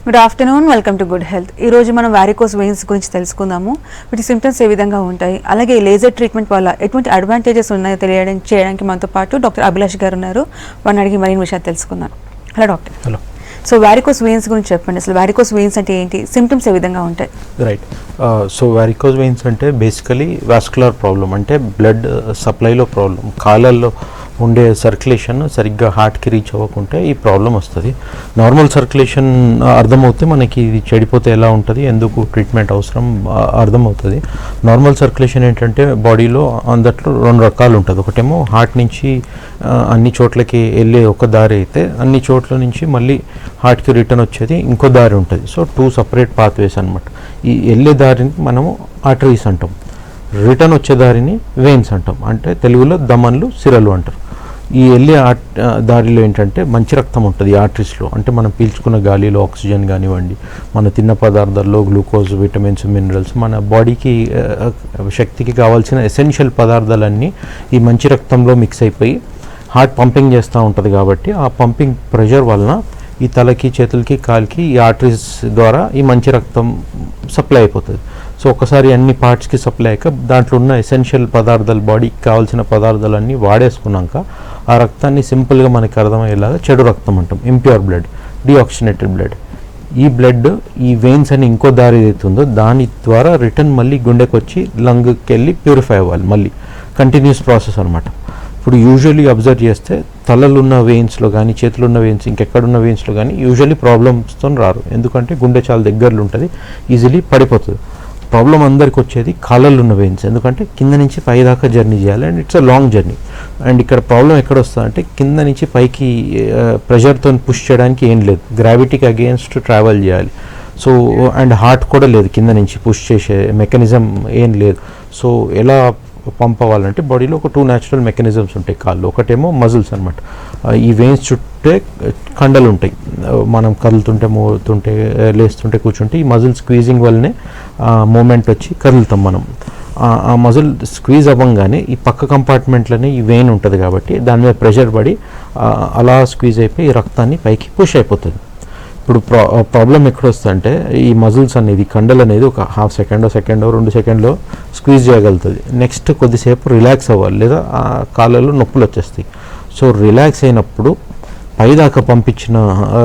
Good afternoon, welcome to good health. ఈ రోజు మనం వారికోస్ వెయిన్స్ గురించి తెలుసుకుందాము. వీటి సిమ్టమ్స్ ఏ విధంగా ఉంటాయి, అలాగే లేజర్ ట్రీట్మెంట్ వల్ల ఎటువంటి అడ్వాంటేజెస్ ఉన్నాయో చేయడానికి మనతో పాటు డాక్టర్ అభిలాష్ గారు ఉన్నారు. వారిని అడిగి మరిన్ని విషయాలు తెలుసుకుందాం. Hello doctor. Hello. So varicose veins గురించి చెప్పండి. అసలు వారికోస్ వెయిన్స్ అంటే ఏంటి, సిమ్టమ్స్ ఏ విధంగా ఉంటాయి? రైట్. సో వారికోస్ వెయిన్స్ అంటే బేసికలీ వాస్కులర్ ప్రాబ్లం, అంటే బ్లడ్ సప్లైలో ప్రాబ్లం. కాళ్ళల్లో ఉండే సర్క్యులేషన్ సరిగ్గా హార్ట్కి రీచ్ అవ్వకుంటే ఈ ప్రాబ్లం వస్తుంది. నార్మల్ సర్క్యులేషన్ అర్థమవుతే మనకి ఇది చెడిపోతే ఎలా ఉంటుంది, ఎందుకు ట్రీట్మెంట్ అవసరం అర్థమవుతుంది. నార్మల్ సర్క్యులేషన్ ఏంటంటే బాడీలో అందట్లో రెండు రకాలు ఉంటుంది. ఒకటేమో హార్ట్ నుంచి అన్ని చోట్లకి వెళ్ళే ఒక దారి అయితే, అన్ని చోట్ల నుంచి మళ్ళీ హార్ట్కి రిటర్న్ వచ్చేది ఇంకో దారి ఉంటుంది. సో 2 సపరేట్ పాత్వేస్ అనమాట. ఈ వెళ్ళే దారిని మనము ఆర్టరీస్ అంటాం, రిటర్న్ వచ్చే దారిని వెయిన్స్ అంటాం, అంటే తెలుగులో దమన్లు సిరలు అంటారు. ఈ వెళ్ళే దారిలో ఏంటంటే మంచి రక్తం ఉంటుంది ఆర్టరీస్లో, అంటే మనం పీల్చుకున్న గాలిలో ఆక్సిజన్ కానివ్వండి, మన తిన్న పదార్థాల్లో గ్లూకోజ్, విటమిన్స్, మినరల్స్, మన బాడీకి శక్తికి కావాల్సిన ఎసెన్షియల్ పదార్థాలన్నీ ఈ మంచి రక్తంలో మిక్స్ అయిపోయి హార్ట్ పంపింగ్ చేస్తూ ఉంటుంది. కాబట్టి ఆ పంపింగ్ ప్రెషర్ వలన ఈ తలకి, చేతులకి, కాలికి ఈ ఆర్టరీస్ ద్వారా ఈ మంచి రక్తం సప్లై అయిపోతుంది. సో ఒకసారి అన్ని పార్ట్స్కి సప్లై అయ్యాక దాంట్లో ఉన్న ఎసెన్షియల్ పదార్థాలు, బాడీకి కావాల్సిన పదార్థాలన్నీ వాడేసుకున్నాక ఆ రక్తాన్ని సింపుల్గా మనకి అర్థమయ్యేలాగా చెడు రక్తం అంటాం, ఇంప్యూర్ బ్లడ్, డీఆక్సిజనేటెడ్ బ్లడ్. ఈ బ్లడ్ ఈ వెయిన్స్ అని ఇంకో దారి ఏదైతుందో దాని ద్వారా రిటర్న్ మళ్ళీ గుండెకి వచ్చి లంగ్కి వెళ్ళి ప్యూరిఫై అవ్వాలి. మళ్ళీ కంటిన్యూస్ ప్రాసెస్ అనమాట. ఇప్పుడు యూజువల్లీ అబ్జర్వ్ చేస్తే తలలున్న వెయిన్స్లో కానీ, చేతులున్న వెయిన్స్, ఇంకెక్కడున్న వెయిన్స్లో కానీ యూజువల్లీ ప్రాబ్లమ్స్తో రారు. ఎందుకంటే గుండె చాలా దగ్గరలో ఉంటుంది, ఈజీలీ పడిపోతుంది. ప్రాబ్లం అందరికి వచ్చేది కాళ్ళల్లో ఉన్న వెయిన్స్, ఎందుకంటే కింద నుంచి పై దాకా జర్నీ చేయాలి, and it's a long journey. And ఇక్కడ ప్రాబ్లం ఎక్కడ వస్తుంది అంటే, కింద నుంచి పైకి ప్రెషర్తో పుష్ చేయడానికి ఏం లేదు, గ్రావిటీకి అగేన్స్ట్ ట్రావెల్ చేయాలి. సో అండ్ హార్ట్ కూడా లేదు, కింద నుంచి పుష్ చేసే మెకానిజం ఏం లేదు. సో ఎలా పంప్ అవ్వాలంటే బాడీలో ఒక 2 న్యాచురల్ మెకానిజమ్స్ ఉంటాయి కాళ్ళు. ఒకటేమో మజిల్స్ అనమాట, ఈ వెయిన్స్ చుట్టే కండలు ఉంటాయి. మనం కదులుతుంటే, మోతుంటే, లేస్తుంటే, కూర్చుంటే ఈ మజిల్ స్క్వీజింగ్ వల్లనే మూమెంట్ వచ్చి కదులుతాం మనం. ఆ మజిల్ స్క్వీజ్ అవ్వగానే ఈ పక్క కంపార్ట్మెంట్లోనే ఈ వెయిన్ ఉంటుంది కాబట్టి దాని మీద ప్రెషర్ పడి అలా స్క్వీజ్ అయిపోయి ఈ రక్తాన్ని పైకి పుష్ అయిపోతుంది. ఇప్పుడు ప్రాబ్లం ఎక్కడ వస్తుందంటే, ఈ మజిల్స్ అనేది, కండలు అనేది ఒక ½ సెకండో, 2 సెకండ్లో స్క్వీజ్ చేయగలుగుతుంది. నెక్స్ట్ కొద్దిసేపు రిలాక్స్ అవ్వాలి, లేదా ఆ కాళ్ళలో నొప్పులు వచ్చేస్తాయి. సో రిలాక్స్ అయినప్పుడు పైదాకా పంపించిన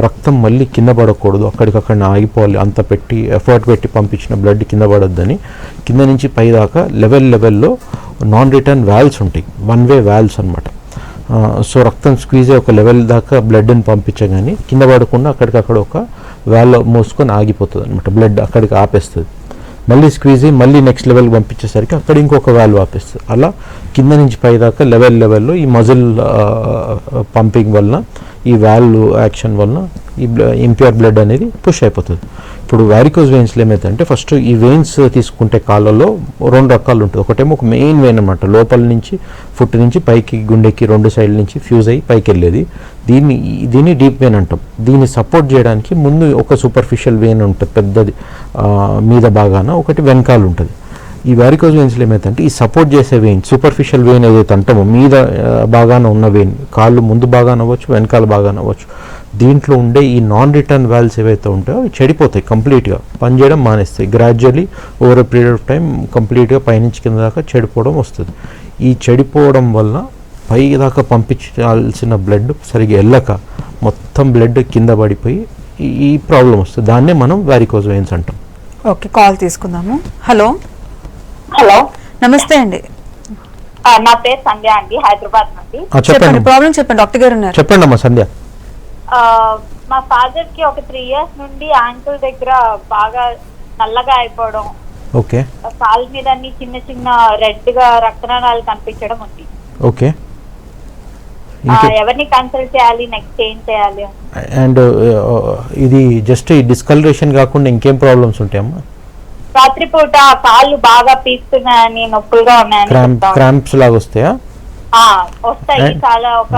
రక్తం మళ్ళీ కింద పడకూడదు, అక్కడికక్కడ ఆగిపోవాలి. అంత పెట్టి ఎఫర్ట్ పెట్టి పంపించిన బ్లడ్ కింద పడొద్దని కింద నుంచి పైదాకా లెవెల్లో నాన్ రిటర్న్ వాల్వ్స్ ఉంటాయి, 1 వే వాల్వ్స్ అనమాట. సో రక్తం స్క్వీజ్ అయ్యి ఒక లెవెల్ దాకా బ్లడ్ని పంపించగానే కింద పడకుండా అక్కడికక్కడ ఒక వాల్వ్ మూసుకొని ఆగిపోతుంది అనమాట, బ్లడ్ అక్కడికి ఆపేస్తుంది. మళ్ళీ స్క్వీజ్ అయ్యి మళ్ళీ నెక్స్ట్ లెవెల్కి పంపించేసరికి అక్కడ ఇంకొక వాల్వ్ ఆపేస్తుంది. అలా కింద నుంచి పైదాకా లెవెల్లో ఈ మజిల్ పంపింగ్ వలన, ఈ వాల్వ్ యాక్షన్ వలన ఈ ఇంప్యూర్ బ్లడ్ అనేది పుష్ అయిపోతుంది. ఇప్పుడు వారికోస్ వెయిన్స్లో ఏమైతుందంటే, ఫస్ట్ ఈ వెయిన్స్ తీసుకుంటే కాళ్ళలో 2 రకాలు ఉంటుంది. ఒకటేమో ఒక మెయిన్ వెయిన్ అనమాట, లోపల నుంచి ఫుట్ నుంచి పైకి గుండెకి 2 సైడ్ల నుంచి ఫ్యూజ్ అయ్యి పైకి వెళ్ళేది. దీన్ని డీప్ వెయిన్ అంటాం. దీన్ని సపోర్ట్ చేయడానికి ముందు ఒక సూపర్ఫిషియల్ వెయిన్ ఉంటుంది పెద్దది మీద భాగాన, ఒకటి వెనకాల ఉంటుంది. ఈ వారికోస్ వెయిన్స్లో ఏమైతుందంటే, ఈ సపోర్ట్ చేసే వెయిన్, సూపర్ఫిషియల్ వెయిన్ ఏదైతే అంటామో మీద భాగాన ఉన్న వెయిన్, కాళ్ళు ముందు భాగాన అవ్వచ్చు, వెనకాల భాగాన అవ్వచ్చు, దీంట్లో ఉండే ఈ నాన్ రిటర్న్ వాల్వ్స్ ఏవైతే ఉంటాయో అవి చెడిపోతాయి, కంప్లీట్గా పనిచేయడం మానేస్తాయి. Gradually over a period of time కంప్లీట్గా పైనుంచి కింద దాకా చెడిపోవడం వస్తుంది. ఈ చెడిపోవడం వల్ల పై దాకా పంపించాల్సిన బ్లడ్ సరిగ్గా వెళ్ళక మొత్తం బ్లడ్ కింద పడిపోయి ఈ ప్రాబ్లం వస్తుంది. దాన్నే మనం వారికోస్ వెయిన్స్ అంటాం. ఓకే, కాల్ తీసుకుందాము. హలో. హలో, నమస్తే అండి. నా పేరు సంధ్య అండి, హైదరాబాద్ నుండి. చెప్పండి, ప్రాబ్లం చెప్పండి, డాక్టర్ గారు ఉన్నారు. చెప్పండి అమ్మా సంధ్య. మా ఫాదర్ కి ఒక 3 years నుండి యాంకిల్ దగ్గర బాగా నల్లగా అయిపోవడం, ఓకే, కాళ్ళ మీద అన్ని చిన్న చిన్న రెడ్ గా రక్తనాళాలు కనిపించడం ఉంది. ఓకే, ఎవరిని కన్సల్ట్ చేయాలి, నెక్స్ట్ ఏం చేయాలి? అండ్ ఇది జస్ట్ ఈ డిస్కలరేషన్ కాకుండా ఇంకేం ప్రాబ్లమ్స్ ఉంటాయమ్మా? రాత్రిపూట కాళ్ళు బాగా పీస్తున్నాయని, నొప్పులుగా ఉన్నాయని, క్రాంప్స్ లాగా వస్తాయా? వస్తాయి, చాలా ఒక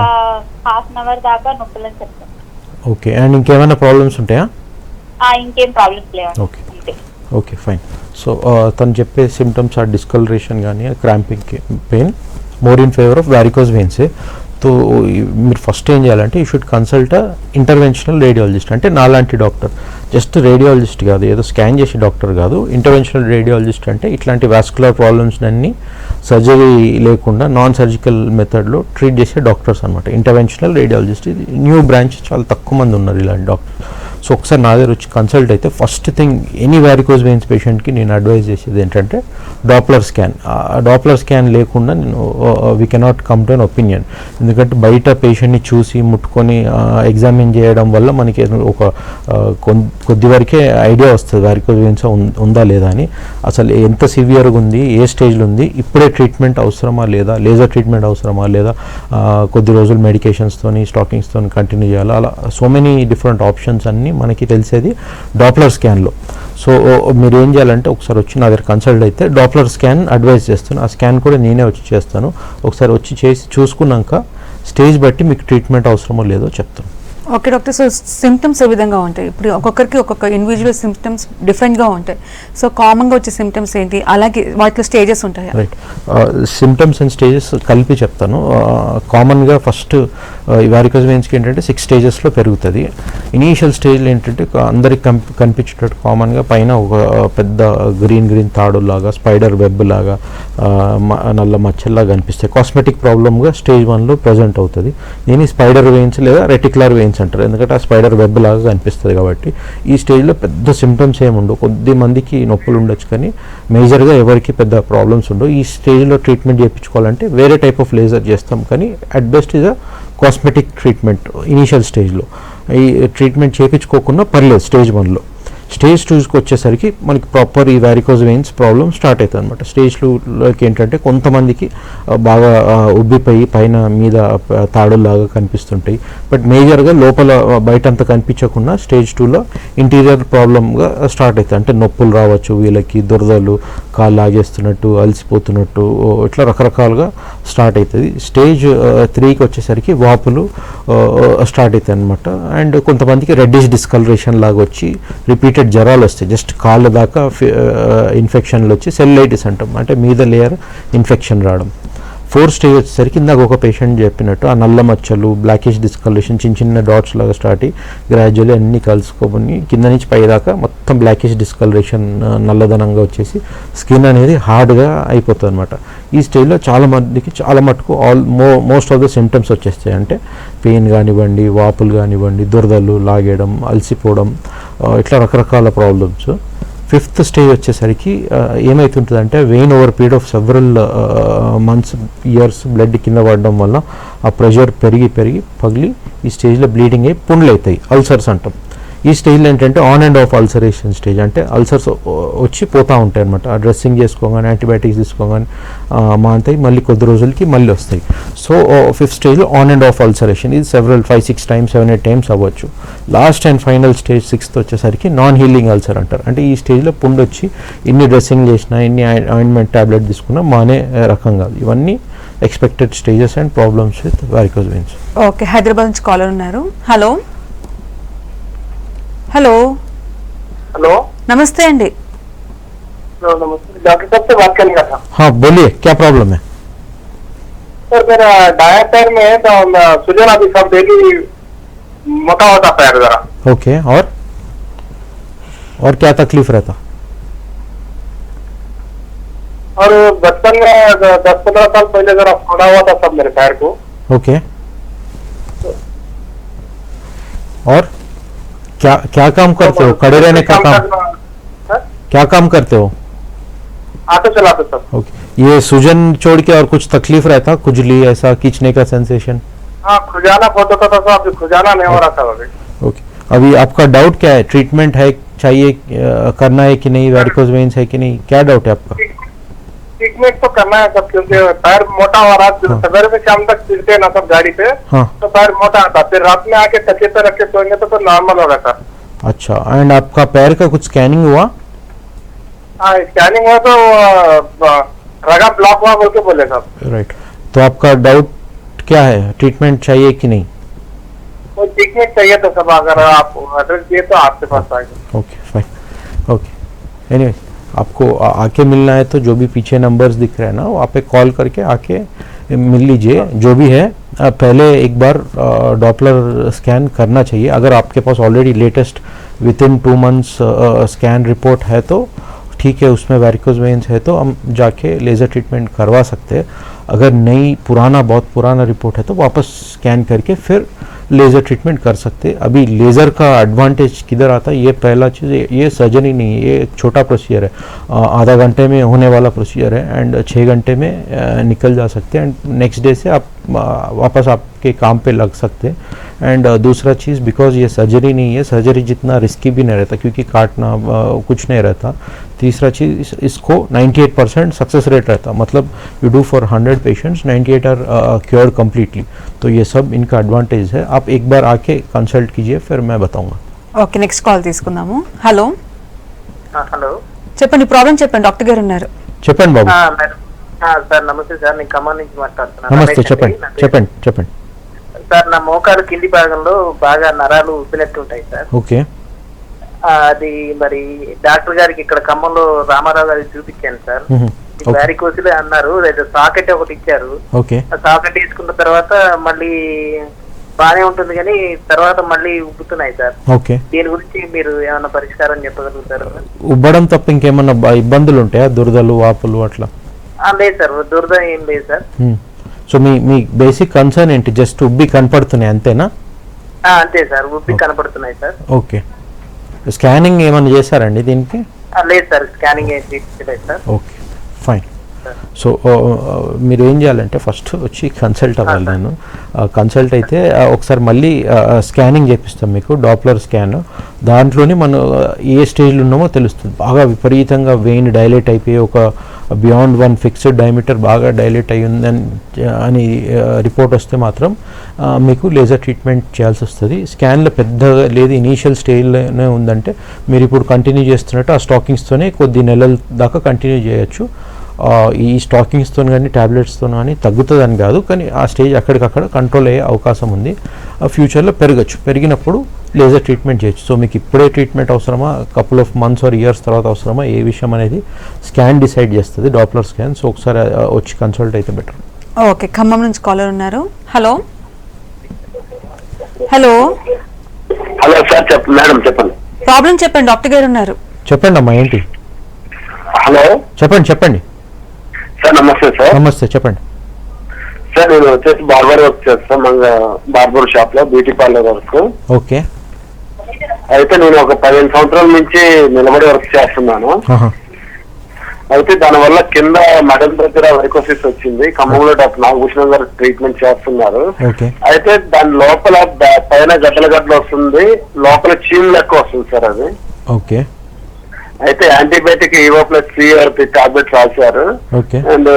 ½ hour దాకా నొప్పులు అని చెప్తాను. ఓకే, అండ్ ఇంకేమైనా ప్రాబ్లమ్స్ ఉంటాయా? ఇంకేం ప్రాబ్లమ్స్ లేవు. Okay, okay, fine. సో తను చెప్పే సిమ్టమ్స్ ఆ డిస్కలరేషన్ కానీ cramping pain more in favour of varicose veins. So మీరు ఫస్ట్ ఏం చేయాలంటే you should consult interventional radiologist, అంటే నాలాంటి డాక్టర్, జస్ట్ రేడియాలజిస్ట్ కాదు, ఏదో స్కాన్ చేసే డాక్టర్ కాదు. ఇంటర్వెన్షనల్ రేడియాలజిస్ట్ అంటే ఇట్లాంటి వాస్కులర్ ప్రాబ్లమ్స్ అన్ని సర్జరీ లేకుండా నాన్ సర్జికల్ మెథడ్లో ట్రీట్ చేసే డాక్టర్స్ అనమాట ఇంటర్వెన్షనల్ రేడియాలజిస్ట్. ఇది న్యూ బ్రాంచ్, చాలా తక్కువ మంది ఉన్నారు ఇలాంటి డాక్టర్. సో ఒకసారి నా దగ్గర వచ్చి కన్సల్ట్ అయితే first thing any varicose veins పేషెంట్కి నేను అడ్వైజ్ చేసేది ఏంటంటే డాప్లర్ స్కాన్. డాప్లర్ స్కాన్ లేకుండా నేను we cannot come to an opinion. ఎందుకంటే బయట పేషెంట్ని చూసి ముట్టుకొని ఎగ్జామిన్ చేయడం వల్ల మనకి ఒక కొద్ది వరకే ఐడియా వస్తుంది వారికోజ్ వెయిన్స్ ఉందా లేదా అని. అసలు ఎంత సివియర్గా ఉంది, ఏ స్టేజ్లో ఉంది, ఇప్పుడే ట్రీట్మెంట్ అవసరమా లేదా, లేజర్ ట్రీట్మెంట్ అవసరమా లేదా, కొద్ది రోజులు మెడికేషన్స్తోని స్టాకింగ్స్తో కంటిన్యూ చేయాలా, అలా సో మెనీ డిఫరెంట్ ఆప్షన్స్ అన్నీ మనకి తెలిసేది డాప్లర్ స్కాన్లో. సో మీరు ఏం చేయాలంటే ఒకసారి వచ్చి నా దగ్గర కన్సల్ట్ అయితే డాప్లర్ స్కాన్ అడ్వైజ్ చేస్తాను. ఆ స్కాన్ కూడా నేనే వచ్చి చేస్తాను. ఒకసారి వచ్చి చేసి చూసుకున్నాక స్టేజ్ బట్టి మీకు ట్రీట్మెంట్ అవసరమో లేదో చెప్తాను. ఓకే డాక్టర్, సో సిమ్టమ్స్ ఏ విధంగా ఉంటాయి? ఇప్పుడు ఒక్కొక్కరికి ఒక్కొక్క ఇండివిజువల్ సిమ్టమ్స్ డిఫరెంట్గా ఉంటాయి. సో కామన్గా వచ్చే సిమ్టమ్స్ ఏంటి, అలాగే వాటిలో స్టేజెస్ ఉంటాయి? రైట్, సిమ్టమ్స్ అండ్ స్టేజెస్ కలిపి చెప్తాను. కామన్గా ఫస్ట్ వారికోజ్ వెయిన్స్కి ఏంటంటే 6 స్టేజెస్లో పెరుగుతుంది. ఇనీషియల్ స్టేజ్లో ఏంటంటే అందరికి కనిపించేటట్టు కామన్గా పైన ఒక పెద్ద గ్రీన్ తాడులాగా, స్పైడర్ వెబ్ లాగా, నల్ల మచ్చల్లాగా కనిపిస్తాయి. కాస్మెటిక్ ప్రాబ్లమ్గా స్టేజ్ 1లో ప్రజెంట్ అవుతుంది. దీన్ని స్పైడర్ వెయిన్స్ లేదా రెటిక్యులర్ వెయిన్స్ అంటారు, ఎందుకంటే ఆ స్పైడర్ వెబ్ లాగా కనిపిస్తుంది కాబట్టి. ఈ స్టేజ్లో పెద్ద సిమ్టమ్స్ ఏమి ఉండవు. కొద్ది మందికి నొప్పులు ఉండొచ్చు కానీ మేజర్గా ఎవరికి పెద్ద ప్రాబ్లమ్స్ ఉండవు. ఈ స్టేజ్లో ట్రీట్మెంట్ చేయించుకోవాలంటే వేరే టైప్ ఆఫ్ లేజర్ చేస్తాం, కానీ at best is a cosmetic treatment initial స్టేజ్లో. ఈ ట్రీట్మెంట్ చేయించుకోకుండా పర్లేదు స్టేజ్ 1లో. స్టేజ్ 2కి వచ్చేసరికి మనకి ప్రాపర్ ఈ వారికోజ్ వెయిన్స్ ప్రాబ్లమ్ స్టార్ట్ అవుతుంది అనమాట. స్టేజ్ 2లోకి ఏంటంటే కొంతమందికి బాగా ఉబ్బిపోయి పైన మీద తాడులాగా కనిపిస్తుంటాయి, బట్ మేజర్గా లోపల బయట అంతా కనిపించకుండా స్టేజ్ 2లో ఇంటీరియర్ ప్రాబ్లమ్గా స్టార్ట్ అవుతుంది. అంటే నొప్పులు రావచ్చు, వీళ్ళకి దురదలు, కాళ్ళు లాగేస్తున్నట్టు, అలసిపోతున్నట్టు, ఇట్లా రకరకాలుగా స్టార్ట్ అవుతుంది. స్టేజ్ 3కి వచ్చేసరికి వాపులు స్టార్ట్ అవుతాయి అనమాట. అండ్ కొంతమందికి రెడ్డిష్ డిస్కలరేషన్ లాగా వచ్చి రిపీటెడ్ జ్వరాలు వస్తాయి, జస్ట్ కాళ్ళ దాకా ఇన్ఫెక్షన్లు వచ్చి సెల్యులైటిస్ అంటాం, అంటే మీద లేయర్ ఇన్ఫెక్షన్ రావడం. 4th స్టేజ్ వచ్చేసరికి ఇందాక ఒక పేషెంట్ చెప్పినట్టు ఆ నల్ల మచ్చలు, బ్లాకిష్ డిస్కలరేషన్, చిన్న డాట్స్ లాగా స్టార్ట్ అయ్యి గ్రాడ్యువల్లీ అన్నీ కలుసుకొని కింద నుంచి పైదాకా మొత్తం బ్లాకిష్ డిస్కలరేషన్, నల్లదనంగా వచ్చేసి స్కిన్ అనేది హార్డ్గా అయిపోతుంది అనమాట. ఈ స్టేజ్లో చాలా మందికి చాలా మటుకు మోస్ట్ ఆఫ్ ద సిమ్టమ్స్ వచ్చేస్తాయి. అంటే పెయిన్ కానివ్వండి, వాపులు కానివ్వండి, దురదలు, లాగేయడం, అలసిపోవడం, ఇట్లా రకరకాల ప్రాబ్లమ్స్. 5th స్టేజ్ వచ్చేసరికి ఏమవుతుంటుందంటే vein over period of several months, years blood కింద పడడం వల్ల ఆ ప్రెషర్ పెరిగి పగిలి ఈ స్టేజ్లో బ్లీడింగ్ అయ్యి పుండ్లు అవుతాయి, అల్సర్స్ అంటాం. ఈ స్టేజ్లో ఏంటంటే on and of ulceration stage, అంటే అల్సర్స్ వచ్చి పోతూ ఉంటాయి అనమాట. ఆ డ్రెస్సింగ్ చేసుకోగానే, యాంటీబయాటిక్స్ తీసుకోగానే మాంతాయి, మళ్ళీ కొద్ది రోజులకి మళ్ళీ వస్తాయి. సో 5th స్టేజ్లో ఆన్ అండ్ ఆఫ్ అల్సరేషన్, ఇది 5-6 టైమ్స్ 7-8 టైమ్స్ అవ్వచ్చు. Last and final stage 6th వచ్చేసరికి నాన్ హీలింగ్ అల్సర్ అంటారు. అంటే ఈ స్టేజ్లో పుండు వచ్చి ఇన్ని డ్రెస్సింగ్ చేసినా, ఇన్ని ఆయింట్మెంట్ ట్యాబ్లెట్ తీసుకున్నా మానే రకం కాదు. ఇవన్నీ expected stages and problems with varicose veins. Okay, Hyderabad నుంచి కాలర్ ఉన్నారు. హలో హలో हेलो, నమస్తే అండి. नमस्ते, डॉक्टर साहब से बात करने का था. हाँ बोलिए, क्या प्रॉब्लम है? सर मेरा दाया पैर में है तो सूजन अभी सब डेली मोटा होता पैर जरा. ओके, और क्या तकलीफ रहता? और बचपन में 10-15 साल पहले जरा फोड़ा हुआ था सब मेरे पैर को. ओके, और क्या काम करते हो? खड़े रहने का काम? क्या काम करते हो? ऑटो चलाते सर. ओके, ये सूजन छोड़ के और कुछ तकलीफ रहता, खुजली, ऐसा खींचने का सेंसेशन? हाँ, खुजाना बहुत होता था, अभी खुजाना नहीं हो रहा था अभी. ओके, अभी आपका डाउट क्या है? ट्रीटमेंट है, चाहिए करना है कि नहीं? वेरिकोज वेन्स है कि नहीं? क्या डाउट है आपका? ट्रीटमेंट तो करना है सब, क्योंकि पैर मोटा हो रहा है. सवेरे से शाम तक चलते हैं ना सब गाड़ी पे. हाँ. तो पैर मोटा आता, फिर रात में आके तकिए पे रख के सोएंगे तो नॉर्मल होगा सर. अच्छा, एंड आपका पैर का कुछ स्कैनिंग हुआ? हाँ, स्कैनिंग हुआ तो रगा ब्लॉक हुआ बोल के बोले साहब. राइट, तो आपका डाउट क्या है? ट्रीटमेंट चाहिए कि नहीं? वो ट्रीटमेंट चाहिए तो सब, अगर आप एड्रेस दिए तो आपके पास आएगा. Okay fine, okay. एनीवे, आपको आके मिलना है तो जो भी पीछे नंबर्स दिख रहे हैं ना, वहाँ पे कॉल करके आके मिल लीजिए. जो भी है पहले एक बार डॉपलर स्कैन करना चाहिए. अगर आपके पास already latest within 2 months scan report है तो ठीक है, उसमें वैरिकोज वेन्स है तो हम जाके लेज़र ट्रीटमेंट करवा सकते हैं. अगर नई बहुत पुराना रिपोर्ट है तो वापस स्कैन करके फिर लेज़र ट्रीटमेंट कर सकते हैं. अभी लेज़र का एडवांटेज किधर आता है, ये पहला चीज़, ये सर्जरी नहीं है, ये एक छोटा प्रोसीजर है. आधा घंटे में होने वाला प्रोसीजर है एंड 6 घंटे में निकल जा सकते हैं एंड नेक्स्ट डे से आप वापस आपके काम पे लग सकते हैं. एंड दूसरा चीज़, बिकॉज ये सर्जरी नहीं है, सर्जरी जितना रिस्की भी नहीं रहता क्योंकि काटना कुछ नहीं रहता. तीसरा चीज़, इसको 98% सक्सेस रेट रहता, मतलब you do for 100 patients 98 are cured completely. तो ये सब इनका एडवांटेज है. आप एक बार आके कंसल्ट कीजिए, फिर मैं बताऊंगा. ఓకే, నెక్స్ట్ కాల్ తీసుకుందాము. హలో హలో చెప్పండి, ప్రాబ్లం చెప్పండి, డాక్టర్ గారు ఉన్నారు. చెప్పండి బాబు. సార్ నమస్తే సార్, నేను ఖమ్మం నుంచి మాట్లాడుతున్నాను. నమస్తే, చెప్పండి చెప్పండి చెప్పండి. సార్ నా మోకాలు కింది భాగంలో బాగా నరాలు ఉబ్బినట్టు ఉంటాయి సార్. ఓకే. అది మరి డాక్టర్ గారికి ఇక్కడ ఖమ్మంలో రామారావు గారికి చూపించాను సార్. వ్యారికోసిలే అన్నారు, సాకెట్ ఒకటి ఇచ్చారు. ఓకే. ఆ సాకెట్ తీసుకున్న తర్వాత మళ్ళీ బానే ఉంటుంది కానీ తర్వాత మళ్ళీ ఉబ్బుతున్నాయి సార్. ఓకే. దీని గురించి మీరు ఏమైనా పరిష్కారం చెప్పగలుగుతారు? ఉబ్బడం తప్ప ఇంకేమన్నా ఇబ్బందులు ఉంటాయా, దురదలు వాపులు అట్లా? లేదు సార్, దురద ఏం లేదు సార్. సో మీ బేసిక్ కన్సర్న్ ఏంటి, జస్ట్ ఉబ్బి కనపడుతున్నాయి అంతేనా? అంతే సార్, ఉబ్బి కనపడుతున్నాయి సార్. ఓకే. స్కానింగ్ ఏమైనా చేశారండి దీనికి? లేదు సార్, స్కానింగ్ ఏం చేయలేదు సార్. Okay, fine. సో మీరు ఏం చేయాలంటే ఫస్ట్ వచ్చి కన్సల్ట్ అవ్వాలి. నేను కన్సల్ట్ అయితే ఒకసారి మళ్ళీ స్కానింగ్ చేపిస్తాం మీకు, డాప్లర్ స్కాన్. దాంట్లోనే మనం ఏ స్టేజ్లో ఉన్నామో తెలుస్తుంది. బాగా విపరీతంగా వెయిన్ డైలేట్ అయిపోయి ఒక బియాండ్ 1 ఫిక్స్డ్ డయామీటర్ బాగా డైలేట్ అయ్యిందని అని రిపోర్ట్ వస్తే మాత్రం మీకు లేజర్ ట్రీట్మెంట్ చేయాల్సి వస్తుంది. స్కాన్లో పెద్దగా లేదు, ఇనీషియల్ స్టేజ్లోనే ఉందంటే మీరు ఇప్పుడు కంటిన్యూ చేస్తున్నట్టు ఆ స్టాకింగ్స్తోనే కొద్ది నెలల దాకా కంటిన్యూ చేయొచ్చు. ఈ స్టాకింగ్స్తో కానీ ట్యాబ్లెట్స్తో కానీ తగ్గుతుందని కాదు, కానీ ఆ స్టేజ్ అక్కడికక్కడ కంట్రోల్ అయ్యే అవకాశం ఉంది. ఫ్యూచర్లో పెరగచ్చు, పెరిగినప్పుడు లేజర్ ట్రీట్మెంట్ చేయొచ్చు. సో మీకు ఇప్పుడే ట్రీట్మెంట్ అవసరమా, couple of months or years తర్వాత అవసరమా, ఏ విషయం అనేది స్కాన్ డిసైడ్ చేస్తుంది, డాప్లర్ స్కాన్. సో ఒకసారి వచ్చి కన్సల్ట్ అయితే బెటర్. ఓకే, ఖమ్మం నుంచి కాలర్ ఉన్నారు. Hello hello hello sir, madam చెప్పండి. ప్రాబ్లం చెప్పండి, డాక్టర్ గారు ఉన్నారు. చెప్పండి అమ్మా, ఏంటి? హలో చెప్పండి. సార్ నమస్తే సార్. నమస్తే, చెప్పండి సార్. నేను వచ్చేసి బార్బర్ వర్క్ చేస్తాను, మన బార్బర్ షాప్ లో బ్యూటీ పార్లర్ వర్క్. ఓకే. అయితే నేను ఒక 15 సంవత్సరాల నుంచి నిలబడి వర్క్ చేస్తున్నాను. అయితే దానివల్ల కింద మెడల్ దగ్గర వెరికోసిస్ వచ్చింది. ఖమ్మంలో డాక్టర్ నాగభూషణం గారు ట్రీట్మెంట్ చేస్తున్నారు. అయితే దాని లోపల పైన గడ్డలు వస్తుంది, లోపల చీమ్ లెక్క వస్తుంది సార్ అది. ఓకే. అయితే యాంటీబయాటిక్ EO+3 టాబ్లెట్స్ రాశారు. ఓకే. అండ్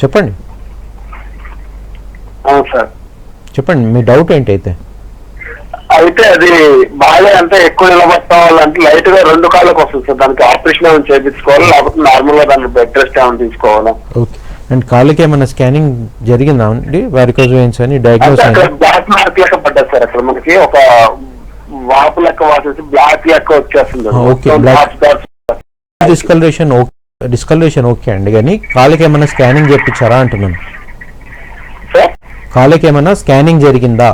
చెప్పండి. అవును సార్, చెప్పండి మీ డౌట్ ఏంటి అయితే? అయితే అది బాగా అంటే ఎక్కువ నిలబడటం వల్ల అంటే లైట్ గా 2 కాళ్ళకి వస్తుంది సార్. దానికి ఆపరేషన్ ఏమైనా చేయించుకోవాలి, లేకపోతే నార్మల్ గా దానికి బెడ్ రెస్ట్ ఏమైనా తీసుకోవాలా? ఓకే. అండ్ కాళ్ళకి ఏమైనా స్కానింగ్ జరిగిందా అండి, వారికోజ్ వెయిన్స్ అని డయాగ్నోస్ అయింది? బ్లాక్ మార్క్ లెక్క పడ్డది సార్, అక్కడ మనకి ఒక వాపు లెక్క వాసేసి బ్లాక్ లెక్క వచ్చేస్తుంది. ఓకే. డిస్కలరేషన్ ఓకే అండి, కానీ కాళ్ళకి ఏమైనా స్కానింగ్ చేయించారా అంటున్నాను. కాళ్ళకి ఏమైనా స్కానింగ్ జరిగిందా?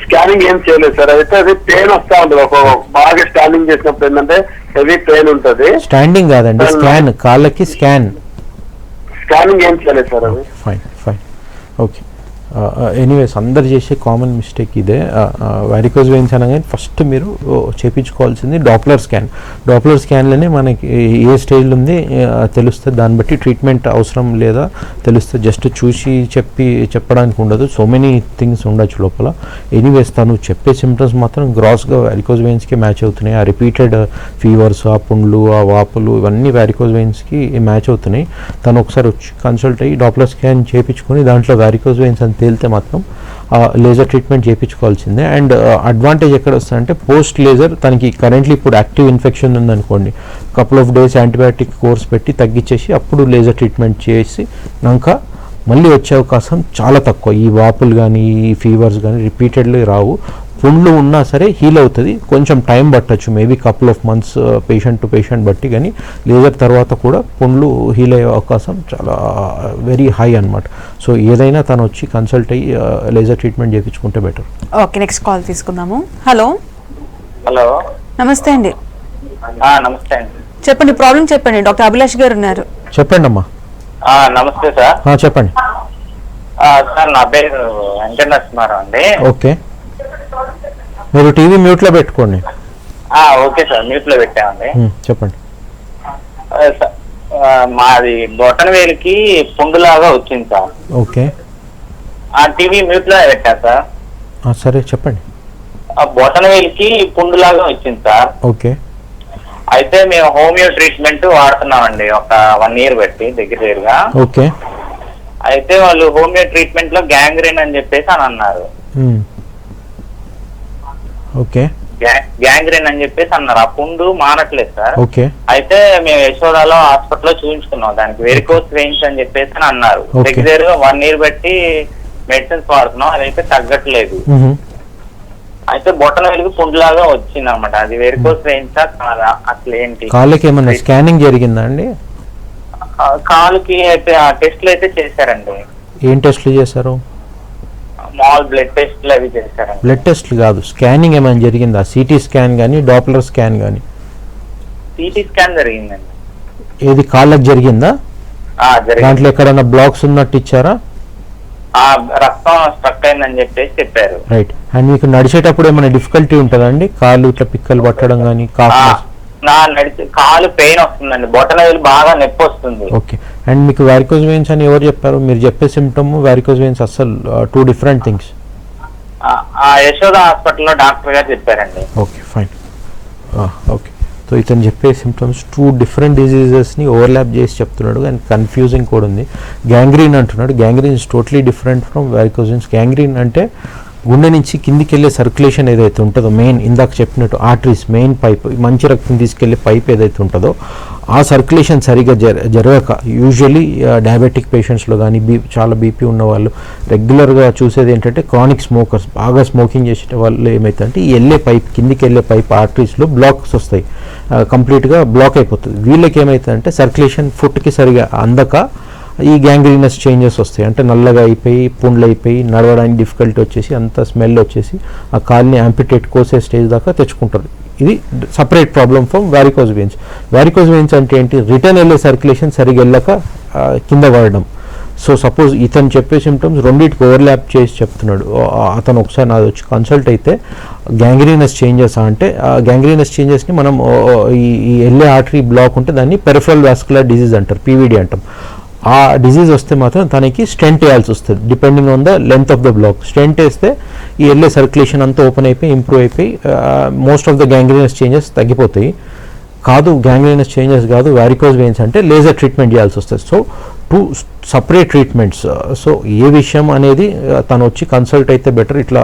స్కానింగ్ ఏం చేయలేదు సార్. అయితే అది పెయిన్ వస్తా ఉంటుంది, ఒక బాగా స్కానింగ్ చేసినప్పుడు ఏంటంటే హెవీ పెయిన్ ఉంటుంది. స్టాండింగ్ కాదండి, స్కాన్, కాళ్ళకి స్కానింగ్ ఏం చేయలేదు సార్ అది. ఫైన్. ఓకే. ఎనీవేస్ అందరు చేసే కామన్ మిస్టేక్ ఇదే. వారికోజ్ వెయిన్స్ అనగానే ఫస్ట్ మీరు చేయించుకోవాల్సింది డాప్లర్ స్కాన్. డాప్లర్ స్కాన్లోనే మనకి ఏ స్టేజ్లో ఉంది తెలుస్తుంది, దాన్ని బట్టి ట్రీట్మెంట్ అవసరం లేదా తెలుస్తుంది. జస్ట్ చూసి చెప్పడానికి ఉండదు, సో మెనీ థింగ్స్ ఉండొచ్చు లోపల. ఎనీవేస్ తను చెప్పే సిమ్టమ్స్ మాత్రం గ్రాస్గా వారికోజ్ వెయిన్స్కి మ్యాచ్ అవుతున్నాయి. ఆ రిపీటెడ్ ఫీవర్స్, ఆ పుండ్లు, ఆ వాపులు, ఇవన్నీ వారికోజ్ వెయిన్స్కి మ్యాచ్ అవుతున్నాయి. తను ఒకసారి వచ్చి కన్సల్ట్ అయ్యి డాప్లర్ స్కాన్ చేయించుకొని దాంట్లో వారికోజ్ వెయిన్స్ అని తేలితే మాత్రం లేజర్ ట్రీట్మెంట్ చేయించుకోవాల్సిందే. అండ్ అడ్వాంటేజ్ ఎక్కడ వస్తుందంటే పోస్ట్ లేజర్ తనకి కరెంట్లీ ఇప్పుడు యాక్టివ్ ఇన్ఫెక్షన్ ఉందనుకోండి, couple of days antibiotic course పెట్టి తగ్గించేసి అప్పుడు లేజర్ ట్రీట్మెంట్ చేసి నాక మళ్ళీ వచ్చే అవకాశం చాలా తక్కువ. ఈ వాపులు కానీ ఈ ఫీవర్స్ కానీ రిపీటెడ్లీ రావు. పుండ్లు ఉన్నా సరే హీల్ అవుతుంది, కొంచెం టైం పట్టచ్చు, maybe couple of months patient to patient బట్టి. కానీ లేజర్ తర్వాత కూడా పుండ్లు హీల్ అయ్యే అవకాశం చాలా వెరీ హై అన్నమాట. సో ఏదైనా తను వచ్చి కన్సల్ట్ అయ్యి లేజర్ ట్రీట్మెంట్ చేయించుకుంటే బెటర్. ఓకే, నెక్స్ట్ కాల్ తీసుకుందాము. హలో హలో, నమస్తే అండి. నమస్తే అండి. చెప్పండి, ప్రాబ్లం చెప్పండి. డాక్టర్ అభిలాష్ గారు ఉన్నారు. చెప్పండి అమ్మా. నమస్తే సార్. చెప్పండి సార్, నా పేరు వెంకట నరసింహారావు అండి. ఓకే, మీరు టీవీ మ్యూట్లో పెట్టుకోండి. ఓకే సార్, మ్యూట్ లో పెట్టామండి. చెప్పండి. మాది బొటన వేలికి పుండులాగా వచ్చింది సార్. ఓకే, ఆ టీవీ మ్యూట్ లో పెట్టా సార్. సరే చెప్పండి. ఆ బొటన వేలికి పుండులాగా వచ్చింది సార్. ఓకే, అయితే మేము హోమియో ట్రీట్మెంట్ వాడుతున్నామండి ఒక 1 year బట్టి దగ్గరగా. ఓకే, అయితే వాళ్ళు హోమియో ట్రీట్మెంట్ లో గ్యాంగ్రీన్ అని చెప్పేసి అని అన్నారు. ఓకే, గ్యాంగ్రీన్ అని చెప్పేసి అన్నారు. ఆ పుండు మానట్లేదు సార్. ఓకే, అయితే మేము యశోదాలో హాస్పిటల్లో చూపించుకున్నాం, దానికి వెరికోస్ వెయిన్స్ అని చెప్పేసి అని అన్నారు. Okay. దగ్గరగా 1 year బట్టి మెడిసిన్స్ వాడుతున్నాం, అదైతే తగ్గట్లేదు. అయితే బొట్టన వెలుగు పుండులాగా వచ్చింది అనమాట. అది వెరికోస్ వెయిన్సా కాదా, అసలు ఏంటి? కాళ్ళకి ఏమన్నా స్కానింగ్ జరిగిందా అండి? కాలుకి అయితే ఆ టెస్ట్లు అయితే చేశారండి. ఏం టెస్ట్లు చేశారు? మామూలు బ్లడ్ టెస్ట్లు అవి చేశారండి. బ్లడ్ టెస్ట్లు కాదు, స్కానింగ్ ఏమైనా జరిగిందా? సిటీ స్కాన్ కానీ డాప్లర్ స్కాన్ కానీ? సిటీ స్కాన్ జరిగిందండి. ఏది కాళ్ళకి జరిగిందా? జరిగింది. దాంట్లో ఎక్కడైనా బ్లాక్స్ ఉన్నట్టు ఇచ్చారా? రక్తం స్ట్రక్ అయిందని చెప్పేసి చెప్పారు. రైట్. అండ్ మీకు నడిచేటప్పుడు ఏమైనా డిఫికల్టీ ఉంటుందా అండి? కాళ్ళు ఇట్లా పిక్కలు పట్టడం కానీ కాలు పెయిన్ వస్తుందండి, బొటన వేలు బాగా నొప్పి వస్తుంది. ఓకే. అండ్ మీకు వారికోజ్ వెయిన్స్ అని ఎవరు చెప్పారు? మీరు చెప్పే సిమ్టమ్ వారికోజ్ వెయిన్స్ అసలు 2 different థింగ్స్. యశోద హాస్పిటల్లో డాక్టర్ గారు చెప్పారండి. Okay, fine. ఓకే, సో ఇతను చెప్పే సిమ్టమ్స్ 2 different డిజీజెస్ని ఓవర్లాప్ చేసి చెప్తున్నాడు, అండ్ కన్ఫ్యూజింగ్ కూడా ఉంది. గ్యాంగ్రీన్ అంటున్నాడు. Gangrene is totally different from varicose veins. Gangrene అంటే గుండె నుంచి కిందికి వెళ్ళే సర్క్యులేషన్ ఏదైతే ఉంటుందో, మెయిన్ ఇందాక చెప్పినట్టు ఆర్టరీస్, మెయిన్ పైప్, మంచి రక్తం తీసుకెళ్లే పైప్ ఏదైతే ఉంటుందో ఆ సర్క్యులేషన్ సరిగా జరగక యూజువలీ డయాబెటిక్ పేషెంట్స్లో కానీ చాలా బీపీ ఉన్న వాళ్ళు రెగ్యులర్గా చూసేది ఏంటంటే క్రానిక్ స్మోకర్స్, బాగా స్మోకింగ్ చేసే వాళ్ళు ఏమవుతుందంటే ఈ వెళ్ళే పైప్, కిందికి వెళ్ళే పైప్ ఆర్టరీస్లో బ్లాక్స్ వస్తాయి, కంప్లీట్గా బ్లాక్ అయిపోతుంది. వీళ్ళకి ఏమవుతుందంటే సర్క్యులేషన్ ఫుట్కి సరిగా అందక ఈ గ్యాంగ్రీనస్ చేంజెస్ వస్తాయి. అంటే నల్లగా అయిపోయి, పుండ్లు అయిపోయి, నడవడానికి డిఫికల్టీ వచ్చేసి, అంత స్మెల్ వచ్చేసి ఆ కాల్ని యాంపిటేట్ కోసే స్టేజ్ దాకా తెచ్చుకుంటారు. ఇది separate problem from varicose veins. Varicose veins అంటే ఏంటి? రిటర్న్ వెళ్ళే సర్క్యులేషన్ సరిగా వెళ్ళక కింద పడడం. సో సపోజ్ ఇతను చెప్పే సిమ్టమ్స్ రెండింటికి ఓవర్లాప్ చేసి చెప్తున్నాడు. అతను ఒకసారి నాది వచ్చి కన్సల్ట్ అయితే గ్యాంగ్రీనస్ చేంజెస్ అంటే గ్యాంగ్రీనస్ చేంజెస్ని మనం ఈ వెళ్ళే ఆర్టరీ బ్లాక్ ఉంటే దాన్ని పెరిఫరల్ వాస్కులర్ డిజీజ్ అంటారు, పీవీడీ అంటాం. ఆ డిజీజ్ వస్తే మాత్రం తనకి స్టెంట్ వేయాల్సి వస్తుంది, depending on the length of the block. Stent వేస్తే ఈ వెళ్ళే సర్క్యులేషన్ అంతా ఓపెన్ అయిపోయి, ఇంప్రూవ్ అయిపోయి most of the gangrenous changes తగ్గిపోతాయి. కాదు, గ్యాంగ్రీనస్ చేంజెస్ కాదు, వారికోజ్ వెయిన్స్ అంటే లేజర్ ట్రీట్మెంట్ చేయాల్సి వస్తుంది. So 2 separate treatments. సో ఏ విషయం అనేది తను వచ్చి కన్సల్ట్ అయితే బెటర్. ఇట్లా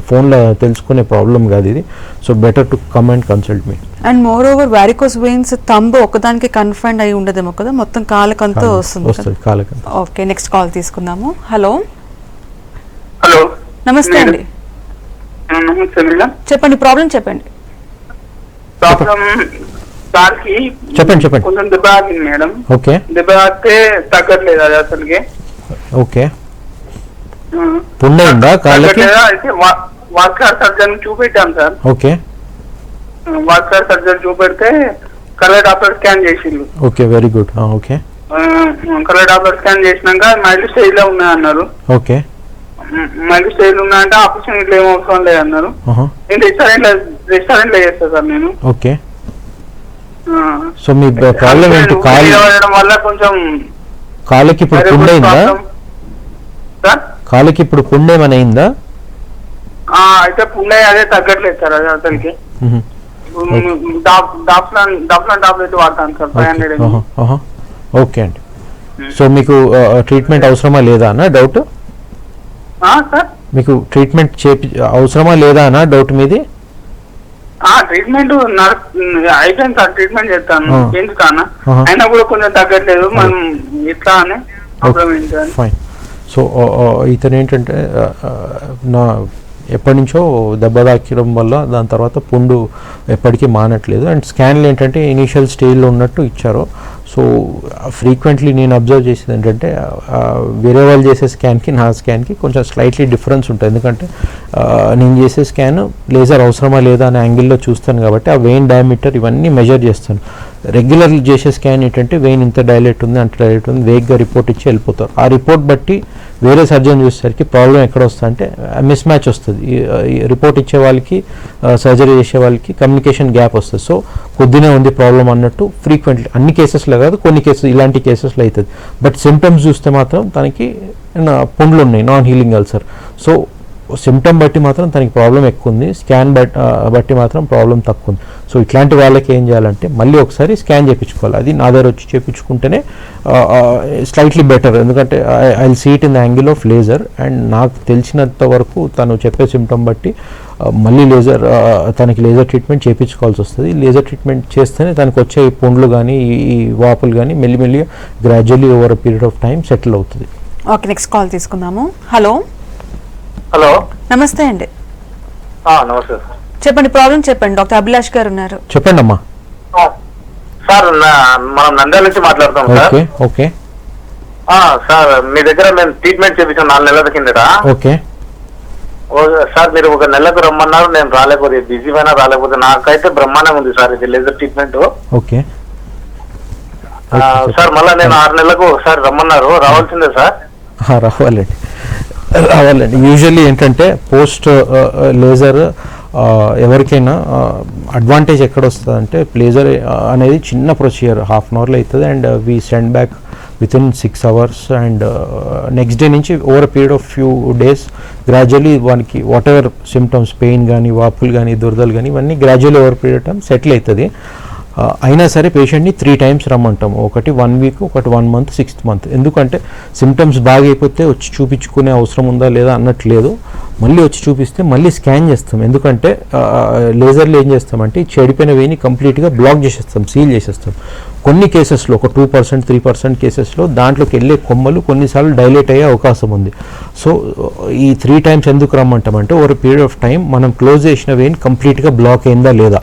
ఫోన్లో తెలుసుకునే ప్రాబ్లం కాదు ఇది. So better to come and consult me. And more over varicose veins thumb ఒకదానికి కన్ఫైన్డ్ అయి ఉండదేమో కదా, మొత్తం కాలకంతా వస్తుంది. కాలకంతా. ఓకే, నెక్స్ట్ కాల్ తీసుకుందాము. హలో హలో, నమస్తే అండి. నమస్తే మేడం. చెప్పండి, ప్రాబ్లం చెప్పండి. ప్రాబ్లం సార్కి చెప్పండి. కొంచెం దెబ్బ ఆగింది మేడం. ఓకే, దెబ్బ ఆగితే తగ్గట్లేదు అది అసలుకి. ఓకే. పుండైందా కాళ్ళకి? అయితే వాస్కులర్ సర్జన్ చూపెట్టాం సార్. ఓకే, వాస్కులర్ సర్జన్ చూపెడితే కలర్ డాప్లర్ స్కాన్ చేసిండు. Okay, very good. Okay, colour doppler scan చేసినాక మైల్డ్ స్టేజ్ లో ఉన్నాయన్నారు. ఓకే, మైల్డ్ స్టేజ్ ఉన్నాయంటే ఆపరేషన్ ఇట్లా ఏం అవసరం లేదన్నారు. నేను రెస్టారెంట్ లో చేస్తా సార్ నేను. ఓకే. సో మీ ప్రాబ్లం ఏంటి? వల్ల కొంచెం కాళ్ళకి ఇప్పుడు పుండైందా? కాళ్ళకి ఇప్పుడు పుండేమని అయిందా? అయితే పుండే అదే తగ్గట్లేదు సార్ అది అసలుకి. టాబ్లెట్ వాడతాను సార్ 500. ఓకే అండి. సో మీకు ట్రీట్మెంట్ అవసరమా లేదా అన్న డౌట్? సార్ మీకు ట్రీట్మెంట్ అవసరమా లేదా అన్న డౌట్ మీది? ట్రీట్మెంట్ అయిపోయింది సార్, ట్రీట్మెంట్ చేస్తాను చేయించుతాను, అయినా కూడా కొంచెం తగ్గట్లేదు. మనం ఇట్లా అని ప్రాబ్లం ఏంటి? ఫైన్. సో ఇతను ఏంటంటే ఎప్పటి నుంచో దెబ్బ తాకడం వల్ల దాని తర్వాత పుండు ఎప్పటికీ మానట్లేదు. అండ్ స్కాన్లు ఏంటంటే ఇనీషియల్ స్టేజ్లో ఉన్నట్టు ఇచ్చారు. సో ఫ్రీక్వెంట్లీ నేను అబ్జర్వ్ చేసేది ఏంటంటే వేరే వాళ్ళు చేసే స్కాన్కి నా స్కాన్కి కొంచెం స్లైట్లీ డిఫరెన్స్ ఉంటుంది. ఎందుకంటే నేను చేసే స్కాన్ లేజర్ అవసరమా లేదా అనే యాంగిల్లో చూస్తాను కాబట్టి ఆ వెయిన్ డయామీటర్ ఇవన్నీ మెజర్ చేస్తాను. రెగ్యులర్ చేసే స్కాన్ ఏంటంటే వెయిన్ ఇంత డైలేట్ ఉంది అంత డైలేట్ ఉంది వేగ్గా రిపోర్ట్ ఇచ్చి వెళ్ళిపోతారు. ఆ రిపోర్ట్ బట్టి వేరే సర్జన్ చూసేసరికి ప్రాబ్లం ఎక్కడ వస్తుంది అంటే మిస్ మ్యాచ్ వస్తుంది. రిపోర్ట్ ఇచ్చే వాళ్ళకి సర్జరీ చేసే వాళ్ళకి కమ్యూనికేషన్ గ్యాప్ వస్తుంది. సో కొద్దినే ఉంది ప్రాబ్లం అన్నట్టు ఫ్రీక్వెంట్లీ అన్ని కేసెస్లో కాదు కొన్ని కేసెస్ ఇలాంటి కేసెస్లో అవుతుంది. బట్ సిమ్టమ్స్ చూస్తే మాత్రం తనకి పుండ్లు ఉన్నాయి, non healing ulcer. So symptom బట్టి మాత్రం తనకి ప్రాబ్లం ఎక్కువ ఉంది, స్కాన్ బట్టి మాత్రం ప్రాబ్లం తక్కువ ఉంది. సో ఇట్లాంటి వాళ్ళకి ఏం చేయాలంటే మళ్ళీ ఒకసారి స్కాన్ చేయించుకోవాలి. అది నా దగ్గర వచ్చి చేయించుకుంటేనే స్లైట్లీ బెటర్. ఎందుకంటే I will see it in the angle of laser. And నాకు తెలిసినంత వరకు తను చెప్పే సిమ్టమ్ బట్టి మళ్ళీ తనకి లేజర్ ట్రీట్మెంట్ చేయించుకోవాల్సి వస్తుంది. లేజర్ ట్రీట్మెంట్ చేస్తేనే తనకు వచ్చే ఈ పుండ్లు కానీ ఈ వాపులు కానీ మెల్లిమెల్లిగా gradually over a period of time settle అవుతుంది. ఓకే, నెక్స్ట్ కాల్ తీసుకుందాము. హలో హలో, నమస్తే అండి. నమస్తే సార్. చెప్పండి, ప్రాబ్లం చెప్పండి. డాక్టర్ అభిలాష్ గారు ఉన్నారు. చెప్పండి అమ్మా. సార్ మనం నంద్యాల నుంచి మాట్లాడుతాం సార్. ఓకే ఓకే సార్ మీ దగ్గర మేము ట్రీట్మెంట్ చేపించాం 4 నెలల కిందట. ఓకే సార్ మీరు 1 నెలకు రమ్మన్నారు, నేను రాలేకపోతే బిజీ అయినా రాలేకపోతే నాకైతే బ్రహ్మాండంగా ఉంది సార్ ఇది లేజర్ ట్రీట్మెంట్. ఓకే సార్ మళ్ళీ నేను 6 నెలలకు ఒకసారి రమ్మన్నారు, రావాల్సిందే సార్? రావాలండి. యూజువల్లీ ఏంటంటే పోస్ట్ లేజర్ ఎవరికైనా అడ్వాంటేజ్ ఎక్కడ వస్తుంది అంటే లేజర్ అనేది చిన్న ప్రొసీజర్, హాఫ్ అన్ అవర్లో అవుతుంది. And we send back within 6 hours. And next day నుంచి over period of few days gradually వానికి వాట్ ఎవర్ సిమ్టమ్స్ పెయిన్ కానీ వాపులు కానీ దురదలు కానీ ఇవన్నీ gradually over period time settle అవుతుంది. అయినా సరే పేషెంట్ని 3 times రమ్మంటాం. ఒకటి 1 week, ఒకటి 1 month, 6th month. ఎందుకంటే సిమ్టమ్స్ బాగా అయిపోతే వచ్చి చూపించుకునే అవసరం ఉందా లేదా అన్నట్లేదు. మళ్ళీ వచ్చి చూపిస్తే మళ్ళీ స్కాన్ చేస్తాం. ఎందుకంటే లేజర్లో ఏం చేస్తామంటే చెడిపోయిన వేని కంప్లీట్గా బ్లాక్ చేసేస్తాం, సీల్ చేసేస్తాం. కొన్ని కేసెస్లో ఒక 2%, 3% కేసెస్లో దాంట్లోకి వెళ్ళే కొమ్మలు కొన్నిసార్లు డైలేట్ అయ్యే అవకాశం ఉంది. సో ఈ 3 times ఎందుకు రమ్మంటామంటే ఓవర్ పీరియడ్ ఆఫ్ టైం మనం క్లోజ్ చేసిన వేని కంప్లీట్గా బ్లాక్ అయిందా లేదా.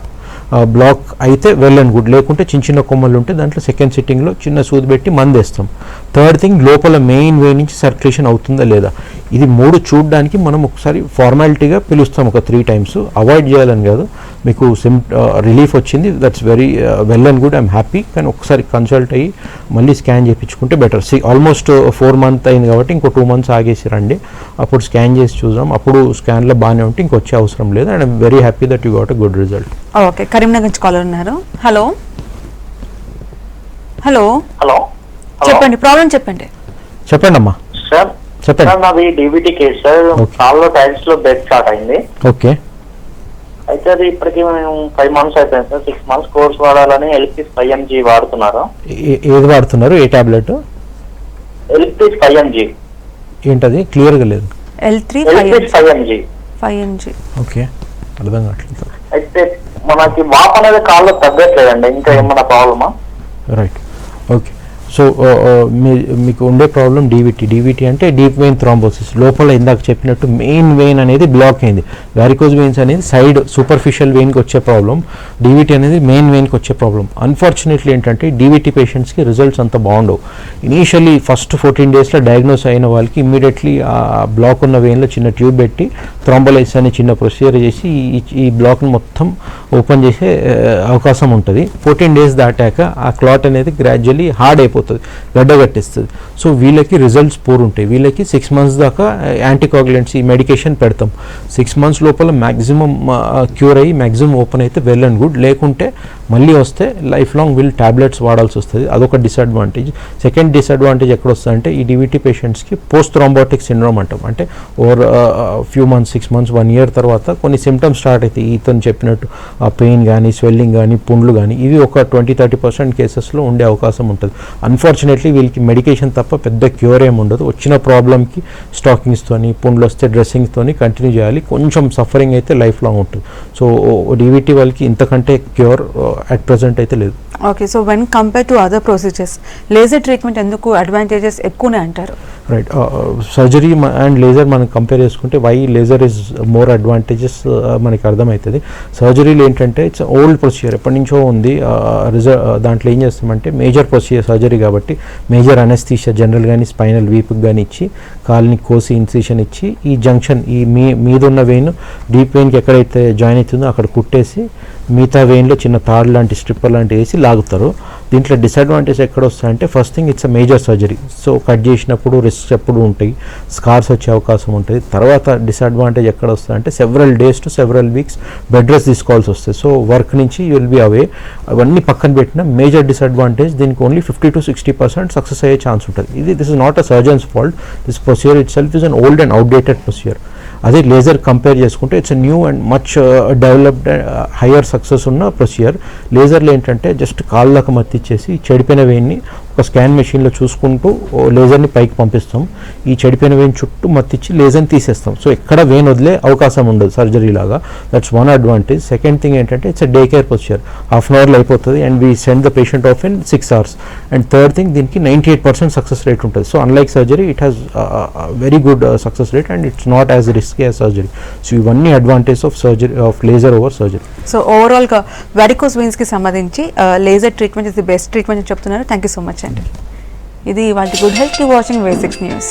బ్లాక్ అయితే వెల్ అండ్ గుడ్, లేకుంటే చిన్న కొమ్మలు ఉంటే దాంట్లో సెకండ్ సిట్టింగ్లో చిన్న సూది పెట్టి మందేస్తాం. థర్డ్ థింగ్ లోపల మెయిన్ వే నుంచి సర్క్యులేషన్ అవుతుందా లేదా. ఇది 3 చూడడానికి మనం ఒకసారి ఫార్మాలిటీగా పిలుస్తాం ఒక 3 times. అవాయిడ్ చేయాలని కాదు. మీకు రిలీఫ్ వచ్చింది, that's very well and good, I'm happy. కానీ ఒకసారి కన్సల్ట్ అయ్యి మళ్ళీ స్కాన్ చేయించుకుంటే బెటర్. ఆల్మోస్ట్ 4 months అయింది కాబట్టి ఇంకో 2 months ఆగేసి రండి, అప్పుడు స్కాన్ చేసి చూద్దాం. అప్పుడు స్కాన్లో బాగానే ఉంటే ఇంకొచ్చే అవసరం లేదు. And I'm very happy that you got a good result. Okay, Karimnagar నుంచి కాలర్ ఉన్నారు. హలో హలో హలో, చెప్పండి, ప్రాబ్లం చెప్పండి. చెప్పండి అమ్మా. సార్ చెప్పండి. సార్ నాది డీబీటీ కేసు సార్. కాల్లో టైల్స్ లో బ్లడ్ స్టార్ట్ అయింది. ఓకే. అయితే అది ఇప్పటికి మేము 5 months అయిపోయింది సార్. 6 months కోర్స్ వాడాలని ఎల్పిస్ 5 mg వాడుతున్నారు. ఏది వాడుతున్నారు, ఏ టాబ్లెట్? Elpis 5 mg. ఏంటది క్లియర్గా లేదు. L3 Elpis 5 mg. 5mg. Okay, అర్థం కావట్లేదు. అయితే మనకి వాప్ అనేది కాల్లో తగ్గట్లేదండి, ఇంకా ఏమన్నా ప్రాబ్లమా? Right, okay. సో మీకు ఉండే ప్రాబ్లం డీవీటీ అంటే డీప్ వెయిన్ థ్రాంబోసిస్. లోపల ఇందాక చెప్పినట్టు మెయిన్ వెయిన్ అనేది బ్లాక్ అయింది. వారికోజ్ వెయిన్స్ అనేది సైడ్ సూపర్ఫిషియల్ వెయిన్కి వచ్చే ప్రాబ్లం, డీవీటీ అనేది మెయిన్ వెయిన్కి వచ్చే ప్రాబ్లం. అన్ఫార్చునేట్లీ ఏంటంటే డీవీటీ పేషెంట్స్కి రిజల్ట్స్ అంత బాగుండవు. ఇనీషియల్లీ ఫస్ట్ 14 daysలో డయాగ్నోస్ అయిన వాళ్ళకి ఇమ్మీడియట్లీ ఆ బ్లాక్ ఉన్న వెయిన్లో చిన్న ట్యూబ్ పెట్టి థ్రాంబోలైసిస్ అనే చిన్న ప్రొసీజర్ చేసి ఈ బ్లాక్ని మొత్తం ఓపెన్ చేసే అవకాశం ఉంటుంది. 14 days దాటాక ఆ క్లాట్ అనేది గ్రాడ్యువల్లీ హార్డ్ అయిపోతుంది, గడ్డగట్టిస్తుంది. సో వీళ్ళకి రిజల్ట్స్ పూర్ ఉంటాయి. వీళ్ళకి 6 months దాకా యాంటీకోగులెంట్స్ ఈ మెడికేషన్ పెడతాం. 6 months లోపల మ్యాక్సిమం క్యూర్ అయ్యి మ్యాక్సిమం ఓపెన్ అయితే వెల్ అండ్ గుడ్. లేకుంటే మళ్ళీ వస్తే లైఫ్ లాంగ్ వీళ్ళు టాబ్లెట్స్ వాడాల్సి వస్తుంది. అదొక డిసడ్వాంటేజ్. సెకండ్ డిసడ్వాంటేజ్ ఎక్కడ వస్తుందంటే ఈ డీవీటీ పేషెంట్స్కి పోస్ట్ థ్రాంబోటిక్ సిండ్రోమ్ అంటాం. అంటే over few months, 6 months, 1 year తర్వాత కొన్ని సిమ్టమ్స్ స్టార్ట్ అవుతాయి. ఇతను చెప్పినట్టు పెయిన్ కానీ, స్వెల్లింగ్ కానీ, పుండ్లు కానీ, ఇవి ఒక 20-30% కేసెస్లో ఉండే అవకాశం ఉంటుంది. అన్ఫార్చునేట్లీ వీళ్ళకి మెడికేషన్ తప్ప పెద్ద క్యూర్ ఏమి ఉండదు. వచ్చిన ప్రాబ్లమ్కి స్టాకింగ్స్తోని, పుండ్లు వస్తే డ్రెస్సింగ్స్తోని కంటిన్యూ చేయాలి. కొంచెం సఫరింగ్ అయితే లైఫ్ లాంగ్ ఉంటుంది. సో డీవీటీ వాళ్ళకి ఇంతకంటే క్యూర్ అట్ ప్రెసెంట్ అయితే లేదు. Okay, so when compare to other procedures laser treatment ఎందుకు అడ్వాంటేజెస్ ఎక్కువనే అంటారు? రైట్. సర్జరీ అండ్ లేజర్ మనం కంపేర్ చేసుకుంటే why laser is more advantages మనకి అర్థమవుతుంది. సర్జరీలు ఏంటంటే ఇట్స్ ఓల్డ్ ప్రొసీజర్, ఎప్పటి నుంచో ఉంది. దాంట్లో ఏం చేస్తామంటే మేజర్ ప్రొసీజర్ సర్జరీ కాబట్టి మేజర్ అనెస్థీషియా జనరల్ కానీ స్పైనల్ వీపుకి కానీ ఇచ్చి కాల్ని కోసి ఇన్సిషన్ ఇచ్చి ఈ జంక్షన్ ఈ మీద ఉన్న వెయిన్ డీప్ వెయిన్కి ఎక్కడైతే జాయిన్ అవుతుందో అక్కడ కుట్టేసి మిగతా వెయిన్లో చిన్న తాడు లాంటి స్ట్రిప్పర్ లాంటి వేసి లాగుతారు. దీంట్లో డిసడ్వాంటేజ్ ఎక్కడ వస్తాయంటే first thing it's a major surgery, so cut చేసినప్పుడు రిస్క్స్ ఎప్పుడు ఉంటాయి, స్కార్స్ వచ్చే అవకాశం ఉంటుంది. తర్వాత డిసడ్వాంటేజ్ ఎక్కడ వస్తాయంటే several days to several weeks bed rest తీసుకోవాల్సి వస్తుంది. సో వర్క్ నుంచి యూ విల్ బి అవే. అవన్నీ పక్కన పెట్టిన మేజర్ డిసడ్వాంటేజ్ దీనికి ఓన్లీ 50 to 60% సక్సెస్ అయ్యే ఛాన్స్ ఉంటుంది. This is not a surgeons fault, this procedure it self is an old and outdated procedure. అదే లేజర్ కంపేర్ చేసుకుంటే it's new and much developed higher success ఉన్న procedure. లేజర్లో ఏంటంటే just కాళ్ళకు మత్తిచ్చేసి చెడిపోయిన వెయిన్ని ఒక scan మెషిన్లో చూసుకుంటూ లేజర్ని పైకి పంపిస్తాం. ఈ చెడిపోయిన వెయిన్ చుట్టూ మత్తిచ్చి లేజర్ని తీసేస్తాం. సో ఎక్కడ వెయిన్ వదిలే అవకాశం ఉండదు సర్జరీ లాగా. That's one advantage. Second thing ఏంటంటే it's day care procedure, half an అవర్లో అయిపోతుంది and we send the patient off in 6 hours. And third thing దీనికి 98% సక్సెస్ రేట్ ఉంటుంది. So unlike surgery it has very good success rate and it's not as risky as surgery. So ఇవన్నీ advantage of surgery of laser over surgery. So ఓవరాల్గా varicose వెయిన్స్కి సంబంధించి laser treatment is the best treatment అని చెప్తున్నారు. Thank you so much అండి. ఇది వాటి good health కి వాచింగ్ వేసిక్స్ న్యూస్.